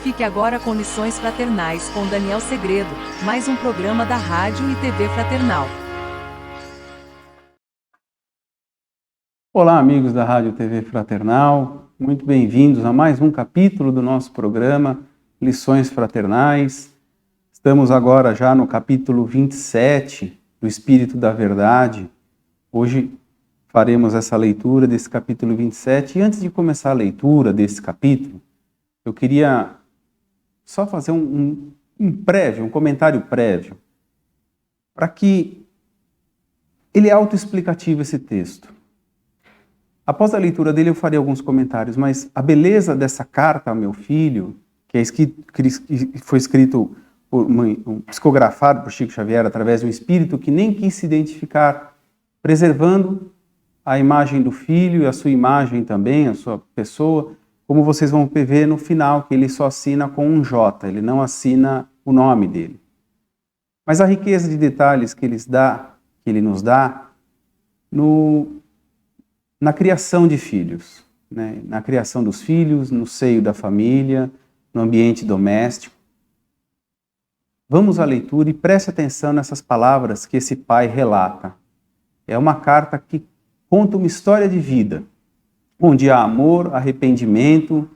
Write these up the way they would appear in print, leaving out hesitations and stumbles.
Fique agora com Lições Fraternais com Daniel Segredo, mais um programa da Rádio e TV Fraternal. Olá, amigos da Rádio e TV Fraternal, muito bem-vindos a mais um capítulo do nosso programa Lições Fraternais. Estamos agora já no capítulo 27 do Espírito da Verdade. Hoje faremos essa leitura desse capítulo 27 e antes de começar a leitura desse capítulo, eu queria só fazer um comentário prévio, para que ele é autoexplicativo esse texto. Após a leitura dele eu farei alguns comentários, mas a beleza dessa carta ao meu filho, que foi escrito, psicografado por Chico Xavier através de um espírito que nem quis se identificar, preservando a imagem do filho e a sua imagem também, a sua pessoa, como vocês vão ver no final, que ele só assina com um J, ele não assina o nome dele. Mas a riqueza de detalhes que ele nos dá na criação de filhos, né? Na criação dos filhos, no seio da família, no ambiente doméstico. Vamos à leitura e preste atenção nessas palavras que esse pai relata. É uma carta que conta uma história de vida, onde há amor, arrependimento,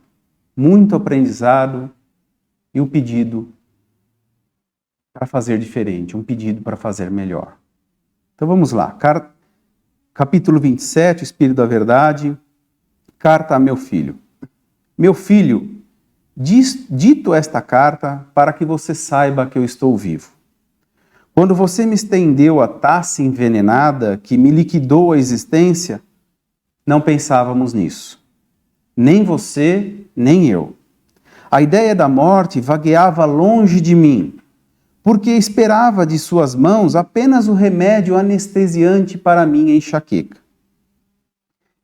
muito aprendizado e o pedido para fazer diferente, um pedido para fazer melhor. Então vamos lá, capítulo 27, Espírito da Verdade, carta a meu filho. Meu filho, dito esta carta para que você saiba que eu estou vivo. Quando você me estendeu a taça envenenada que me liquidou a existência, não pensávamos nisso. Nem você, nem eu. A ideia da morte vagueava longe de mim, porque esperava de suas mãos apenas o remédio anestesiante para minha enxaqueca.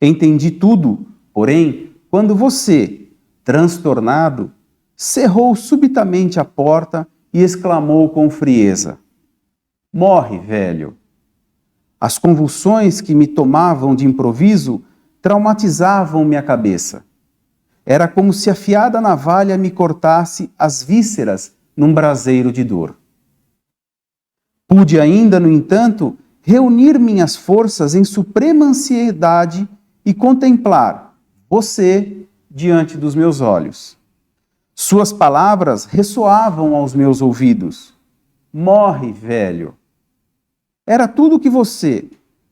Entendi tudo, porém, quando você, transtornado, cerrou subitamente a porta e exclamou com frieza: "Morre, velho." As convulsões que me tomavam de improviso traumatizavam minha cabeça. Era como se afiada navalha me cortasse as vísceras num braseiro de dor. Pude ainda, no entanto, reunir minhas forças em suprema ansiedade e contemplar você diante dos meus olhos. Suas palavras ressoavam aos meus ouvidos. "Morre, velho." Era tudo o que você,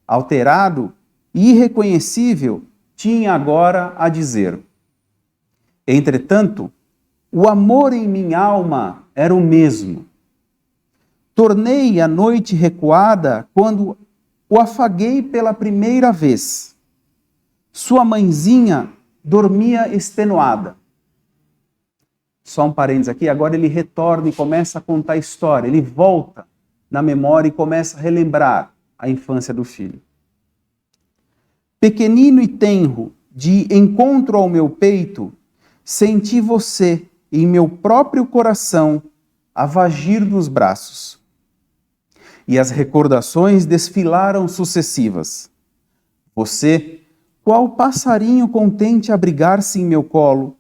alterado e irreconhecível, tinha agora a dizer. Entretanto, o amor em minha alma era o mesmo. Tornei a noite recuada quando o afaguei pela primeira vez. Sua mãezinha dormia extenuada. Só um parênteses aqui, agora ele retorna e começa a contar a história. Ele volta na memória e começa a relembrar a infância do filho. Pequenino e tenro, de encontro ao meu peito, senti você em meu próprio coração a vagir nos braços. E as recordações desfilaram sucessivas. Você, qual passarinho contente a abrigar-se em meu colo,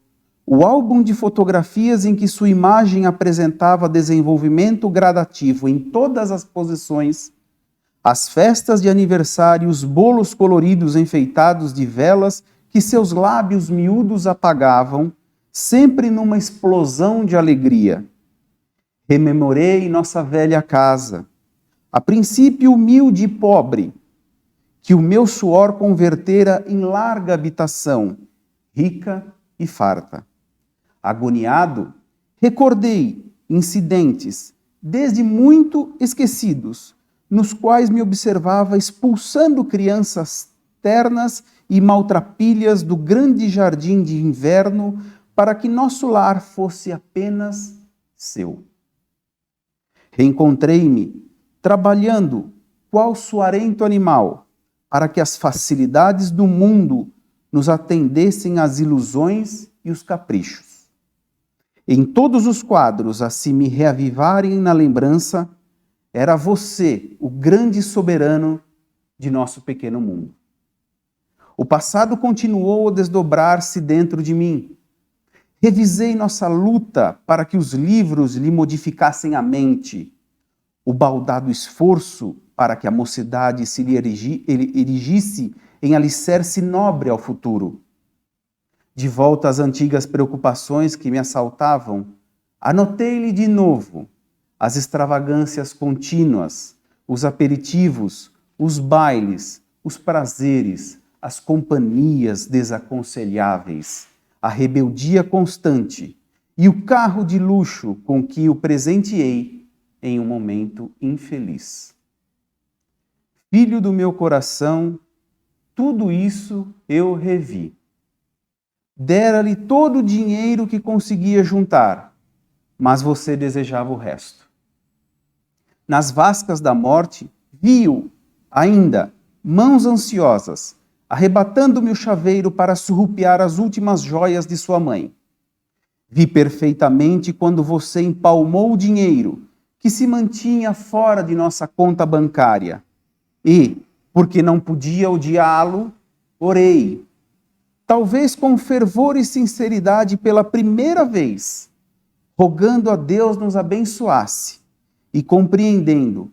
o álbum de fotografias em que sua imagem apresentava desenvolvimento gradativo em todas as posições, as festas de aniversário, os bolos coloridos enfeitados de velas que seus lábios miúdos apagavam, sempre numa explosão de alegria. Rememorei nossa velha casa, a princípio humilde e pobre, que o meu suor convertera em larga habitação, rica e farta. Agoniado, recordei incidentes, desde muito esquecidos, nos quais me observava expulsando crianças ternas e maltrapilhas do grande jardim de inverno para que nosso lar fosse apenas seu. Reencontrei-me trabalhando qual suarento animal para que as facilidades do mundo nos atendessem às ilusões e os caprichos. Em todos os quadros a se me reavivarem na lembrança, era você, o grande soberano de nosso pequeno mundo. O passado continuou a desdobrar-se dentro de mim. Revisei nossa luta para que os livros lhe modificassem a mente, o baldado esforço para que a mocidade se lhe erigisse em alicerce nobre ao futuro. De volta às antigas preocupações que me assaltavam, anotei-lhe de novo as extravagâncias contínuas, os aperitivos, os bailes, os prazeres, as companhias desaconselháveis, a rebeldia constante e o carro de luxo com que o presenteei em um momento infeliz. Filho do meu coração, tudo isso eu revi. Dera-lhe todo o dinheiro que conseguia juntar, mas você desejava o resto. Nas vascas da morte, vi-o, ainda, mãos ansiosas, arrebatando-me o chaveiro para surrupiar as últimas joias de sua mãe. Vi perfeitamente quando você empalmou o dinheiro que se mantinha fora de nossa conta bancária. E, porque não podia odiá-lo, orei, talvez com fervor e sinceridade pela primeira vez, rogando a Deus nos abençoasse e compreendendo,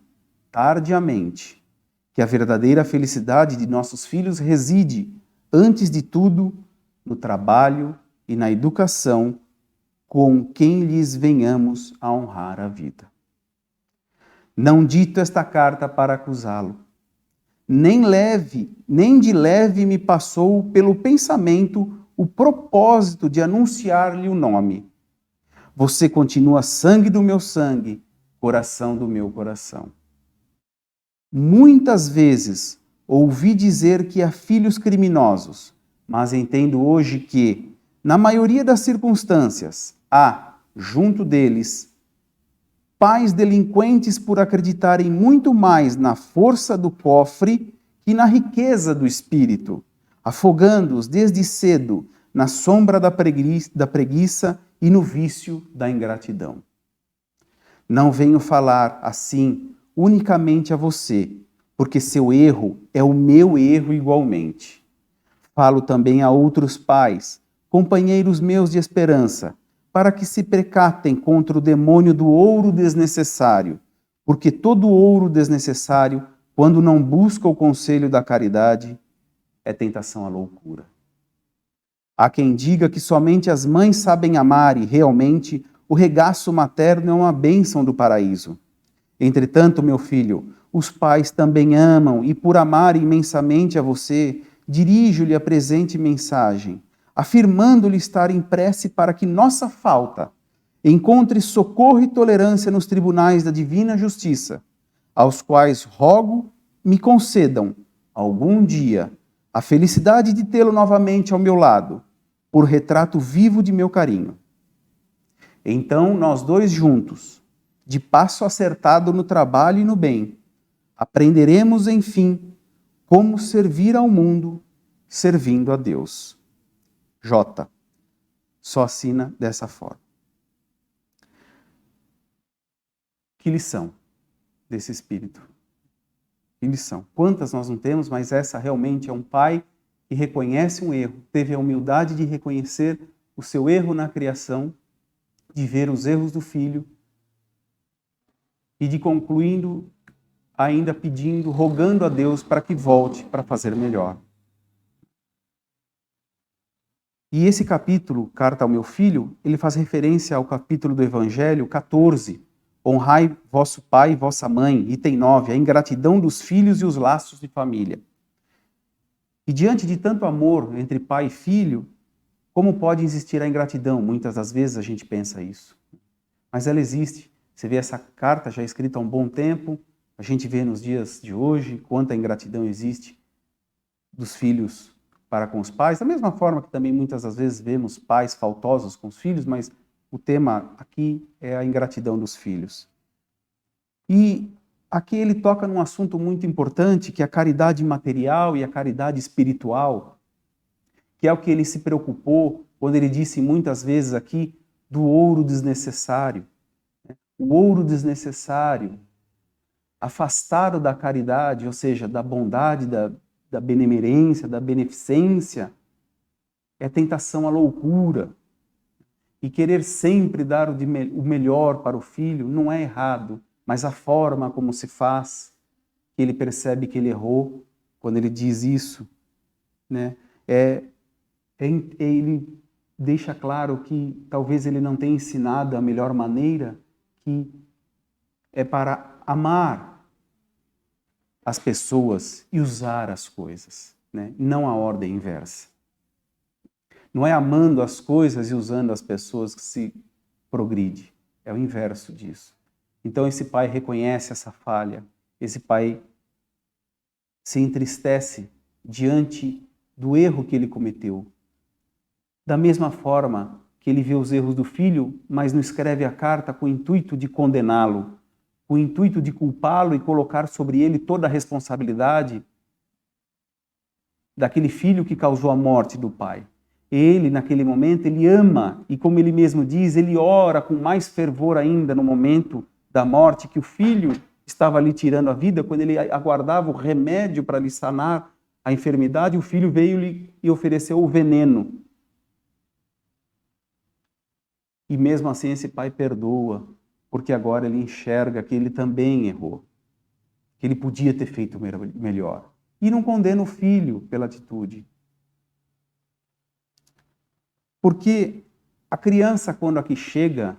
tardiamente, que a verdadeira felicidade de nossos filhos reside, antes de tudo, no trabalho e na educação com quem lhes venhamos a honrar a vida. Não dito esta carta para acusá-lo, nem de leve me passou pelo pensamento o propósito de anunciar-lhe o nome. Você continua sangue do meu sangue, coração do meu coração. Muitas vezes ouvi dizer que há filhos criminosos, mas entendo hoje que, na maioria das circunstâncias, há, junto deles, pais delinquentes por acreditarem muito mais na força do cofre que na riqueza do espírito, afogando-os desde cedo na sombra da preguiça e no vício da ingratidão. Não venho falar assim unicamente a você, porque seu erro é o meu erro igualmente. Falo também a outros pais, companheiros meus de esperança, para que se precatem contra o demônio do ouro desnecessário, porque todo ouro desnecessário, quando não busca o conselho da caridade, é tentação à loucura. Há quem diga que somente as mães sabem amar e, realmente, o regaço materno é uma bênção do paraíso. Entretanto, meu filho, os pais também amam e, por amar imensamente a você, dirijo-lhe a presente mensagem, afirmando-lhe estar em prece para que nossa falta encontre socorro e tolerância nos tribunais da divina justiça, aos quais rogo me concedam, algum dia, a felicidade de tê-lo novamente ao meu lado, por retrato vivo de meu carinho. Então, nós dois juntos, de passo acertado no trabalho e no bem, aprenderemos, enfim, como servir ao mundo, servindo a Deus. J. Só assina dessa forma. Que lição desse espírito? Que lição? Quantas nós não temos, mas essa realmente é um pai que reconhece um erro, teve a humildade de reconhecer o seu erro na criação, de ver os erros do filho e de concluindo ainda pedindo, rogando a Deus para que volte para fazer melhor. E esse capítulo, Carta ao meu filho, ele faz referência ao capítulo do Evangelho 14, honrai vosso pai e vossa mãe, item 9, a ingratidão dos filhos e os laços de família. E diante de tanto amor entre pai e filho, como pode existir a ingratidão? Muitas das vezes a gente pensa isso. Mas ela existe. Você vê essa carta já escrita há um bom tempo, a gente vê nos dias de hoje quanta ingratidão existe dos filhos para com os pais, da mesma forma que também muitas das vezes vemos pais faltosos com os filhos, mas o tema aqui é a ingratidão dos filhos. E aqui ele toca num assunto muito importante, que é a caridade material e a caridade espiritual, que é o que ele se preocupou quando ele disse muitas vezes aqui do ouro desnecessário. O ouro desnecessário, afastado da caridade, ou seja, da bondade, da benemerência, da beneficência, é tentação à loucura. e querer sempre dar o melhor para o filho não é errado, mas a forma como se faz, que ele percebe que ele errou quando ele diz isso, né? Ele deixa claro que talvez ele não tenha ensinado a melhor maneira, que é para amar as pessoas e usar as coisas, né? Não a ordem inversa. Não é amando as coisas e usando as pessoas que se progride. É o inverso disso. Então esse pai reconhece essa falha. Esse pai se entristece diante do erro que ele cometeu. Da mesma forma que ele vê os erros do filho, mas não escreve a carta com o intuito de condená-lo, com o intuito de culpá-lo e colocar sobre ele toda a responsabilidade daquele filho que causou a morte do pai. Ele, naquele momento, ele ama, e como ele mesmo diz, ele ora com mais fervor ainda no momento da morte, que o filho estava ali tirando a vida, quando ele aguardava o remédio para lhe sanar a enfermidade, o filho veio-lhe e ofereceu o veneno. E mesmo assim esse pai perdoa, porque agora ele enxerga que ele também errou, que ele podia ter feito melhor. E não condena o filho pela atitude. Porque a criança, quando aqui chega,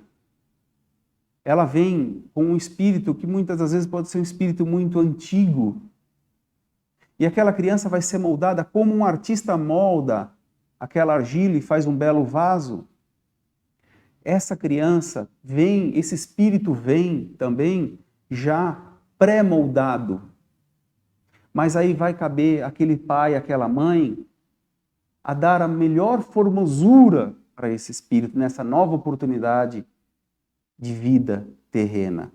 ela vem com um espírito que muitas das vezes pode ser um espírito muito antigo. E aquela criança vai ser moldada como um artista molda aquela argila e faz um belo vaso. Essa criança vem, esse espírito vem também já pré-moldado. Mas aí vai caber aquele pai, aquela mãe, a dar a melhor formosura para esse espírito, nessa nova oportunidade de vida terrena.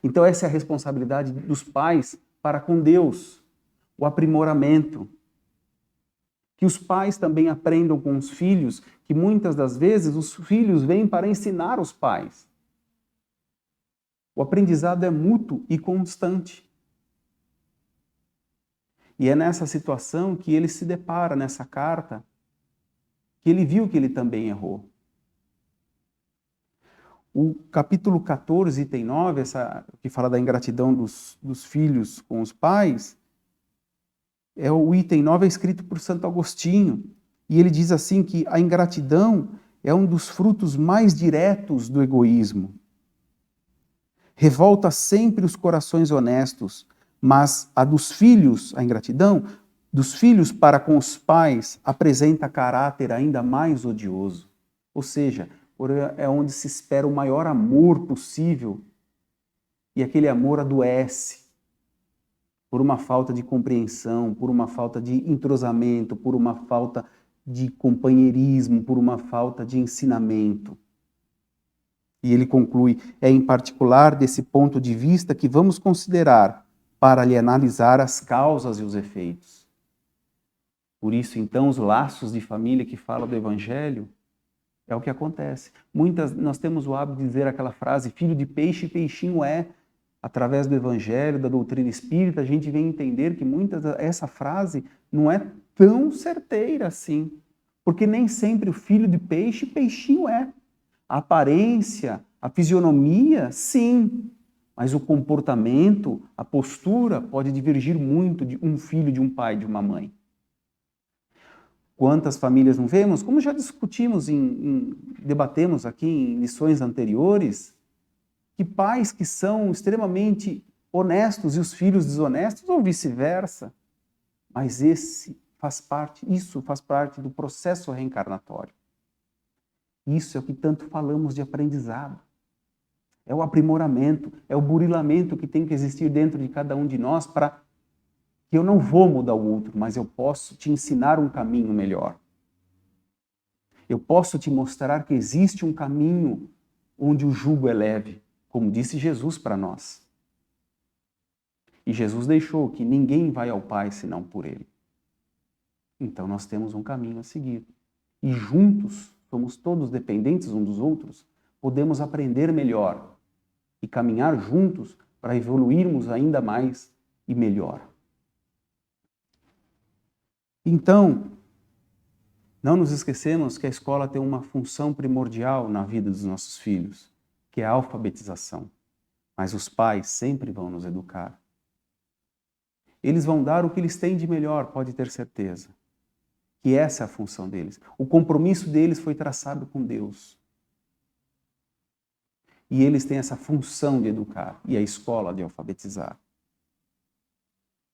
Então essa é a responsabilidade dos pais para com Deus, o aprimoramento. Que os pais também aprendam com os filhos, que muitas das vezes os filhos vêm para ensinar os pais. O aprendizado é mútuo e constante. E é nessa situação que ele se depara, nessa carta, que ele viu que ele também errou. O capítulo 14, item 9, que fala da ingratidão dos filhos com os pais, o item 9 é escrito por Santo Agostinho. E ele diz assim que a ingratidão é um dos frutos mais diretos do egoísmo. Revolta sempre os corações honestos, mas a dos filhos, a ingratidão, dos filhos para com os pais, apresenta caráter ainda mais odioso. Ou seja, é onde se espera o maior amor possível e aquele amor adoece por uma falta de compreensão, por uma falta de entrosamento, por uma falta de companheirismo, por uma falta de ensinamento. E ele conclui, é em particular desse ponto de vista que vamos considerar para lhe analisar as causas e os efeitos. Por isso, então, os laços de família que fala do Evangelho é o que acontece. Nós temos o hábito de dizer aquela frase, filho de peixe, peixinho é. Através do Evangelho, da doutrina espírita, a gente vem entender que essa frase não é tão certeira assim. Porque nem sempre o filho de peixe, peixinho é. A aparência, a fisionomia, sim. Mas o comportamento, a postura pode divergir muito de um filho, de um pai, de uma mãe. Quantas famílias não vemos? Como já discutimos, debatemos aqui em lições anteriores, que pais que são extremamente honestos e os filhos desonestos, ou vice-versa. Mas isso faz parte do processo reencarnatório. Isso é o que tanto falamos de aprendizado. É o aprimoramento, é o burilamento que tem que existir dentro de cada um de nós para que eu não vou mudar o outro, mas eu posso te ensinar um caminho melhor. Eu posso te mostrar que existe um caminho onde o jugo é leve, como disse Jesus para nós. E Jesus deixou que ninguém vai ao Pai senão por Ele. Então nós temos um caminho a seguir. E juntos, somos todos dependentes uns dos outros, podemos aprender melhor e caminhar juntos para evoluirmos ainda mais e melhor. Então, Não nos esquecemos que a escola tem uma função primordial na vida dos nossos filhos, que é a alfabetização. Mas os pais sempre vão nos educar. Eles vão dar o que eles têm de melhor, pode ter certeza. Que essa é a função deles. O compromisso deles foi traçado com Deus. E eles têm essa função de educar, e a escola de alfabetizar.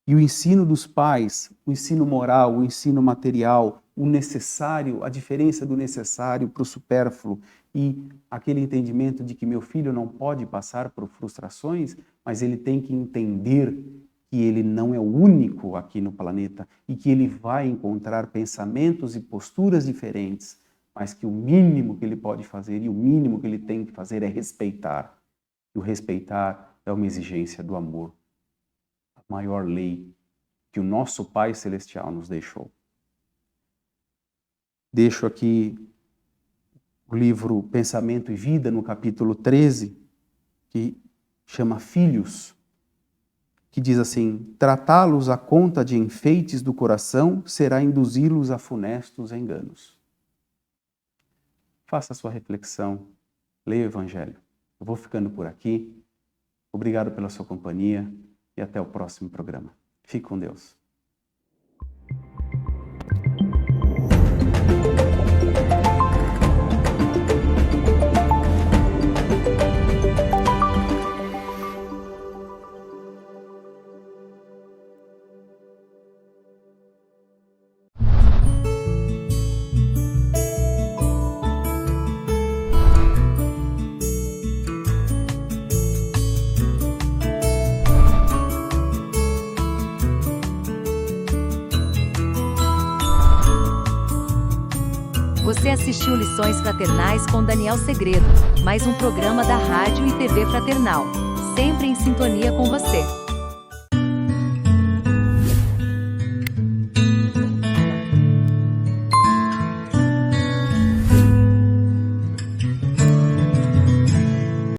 E o ensino dos pais, o ensino moral, o ensino material, o necessário, a diferença do necessário para o supérfluo e aquele entendimento de que meu filho não pode passar por frustrações, mas ele tem que entender que ele não é o único aqui no planeta e que ele vai encontrar pensamentos e posturas diferentes, mas que o mínimo que ele pode fazer e o mínimo que ele tem que fazer é respeitar. E o respeitar é uma exigência do amor. A maior lei que o nosso Pai Celestial nos deixou. Deixo aqui o livro Pensamento e Vida, no capítulo 13, que chama Filhos, que diz assim: tratá-los à conta de enfeites do coração será induzi-los a funestos enganos. Faça a sua reflexão, leia o Evangelho. Eu vou ficando por aqui. Obrigado pela sua companhia e até o próximo programa. Fique com Deus. Você assistiu Lições Fraternais com Daniel Segredo, mais um programa da Rádio e TV Fraternal, sempre em sintonia com você.